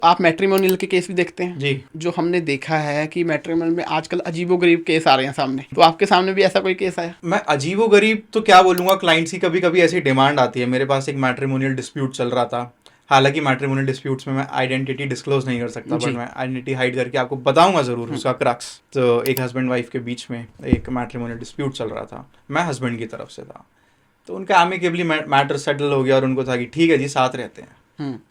आप मैट्रिमोनियल के केस भी देखते हैं जी। जो हमने देखा है कि मैट्रिमोनियल में आजकल अजीबोगरीब केस आ रहे हैं सामने, तो आपके सामने भी ऐसा कोई केस आया? मैं अजीबोगरीब तो क्या बोलूंगा, क्लाइंट्स की कभी कभी ऐसी डिमांड आती है। मेरे पास एक मैट्रिमोनियल डिस्प्यूट चल रहा था। हालांकि मैट्रिमोनियल डिस्प्यूट्स में मैं आइडेंटिटी डिस्क्लोज नहीं कर सकता, बट मैं आइडेंटिटी हाइड करके आपको बताऊंगा जरूर उसका क्रक्स। तो एक हस्बैंड वाइफ के बीच में एक मैट्रिमोनियल डिस्प्यूट चल रहा था। मैं हस्बैंड की तरफ से था, तो उनका एमिकेबली मैटर सेटल हो गया और उनको था कि ठीक है जी साथ रहते हैं।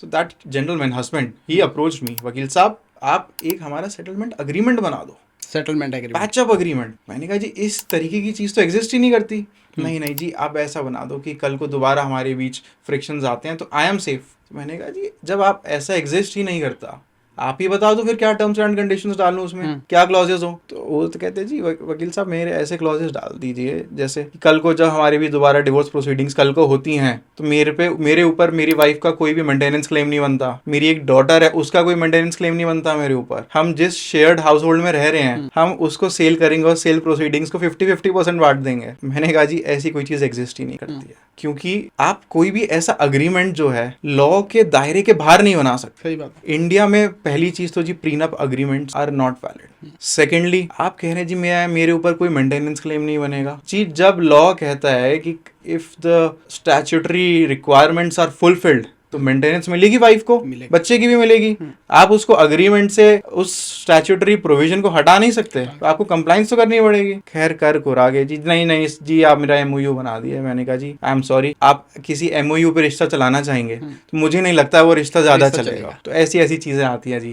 तो that gentleman husband he approached मी, वकील साहब आप एक हमारा सेटलमेंट अग्रीमेंट बना दो, सेटलमेंट एग्रीमेंट, पैचअप अग्रीमेंट। मैंने कहा जी इस तरीके की चीज़ तो एग्जिस्ट ही नहीं करती। नहीं नहीं जी आप ऐसा बना दो कि कल को दोबारा हमारे बीच फ्रिक्शंस आते हैं तो आई एम सेफ। मैंने कहा जी जब आप ऐसा एग्जिस्ट ही नहीं करता, आप ही बता दो फिर क्या टर्म्स एंड कंडीशंस डालूं उसमें, क्या क्लॉजेस हो। तो वो तो कहते हैं जी वकील साहब मेरे ऐसे क्लॉजेस डाल दीजिए जैसे कि कल को जब हमारे भी दोबारा डिवोर्स प्रोसीडिंग्स कल को होती हैं तो मेरे ऊपर मेरी वाइफ का कोई भी मेंटेनेंस क्लेम नहीं बनता। मेरी एक डॉटर है उसका कोई मेंटेनेंस क्लेम नहीं बनता मेरे ऊपर। हम जिस शेयर्ड हाउस होल्ड में रह रहे हैं हम उसको सेल करेंगे और सेल प्रोसीडिंग्स को 50-50% बांट देंगे। मैंने कहा जी ऐसी कोई चीज एग्जिस्ट ही नहीं करती है, क्योंकि आप कोई भी ऐसा अग्रीमेंट जो है लॉ के दायरे के बाहर नहीं बना सकते। सही बात। इंडिया में पहली चीज तो जी prenup agreements are not valid. Secondly आप कह रहे हैं जी मेरे ऊपर कोई मेंटेनेंस क्लेम नहीं बनेगा। जी जब लॉ कहता है कि if the statutory requirements are fulfilled तो मेंटेनेंस मिलेगी वाइफ को, बच्चे की भी मिलेगी। आप उसको अग्रीमेंट से उस स्टैट्यूटरी प्रोविजन को हटा नहीं सकते, तो आपको कंप्लाइंस तो करनी पड़ेगी। खैर कर कुरागे जी नहीं जी आप मेरा एमओयू बना दिए। मैंने कहा जी आई एम सॉरी, आप किसी एमओयू पे रिश्ता चलाना चाहेंगे तो मुझे नहीं लगता वो रिश्ता ज्यादा चलेगा। तो ऐसी चीजें आती है जी।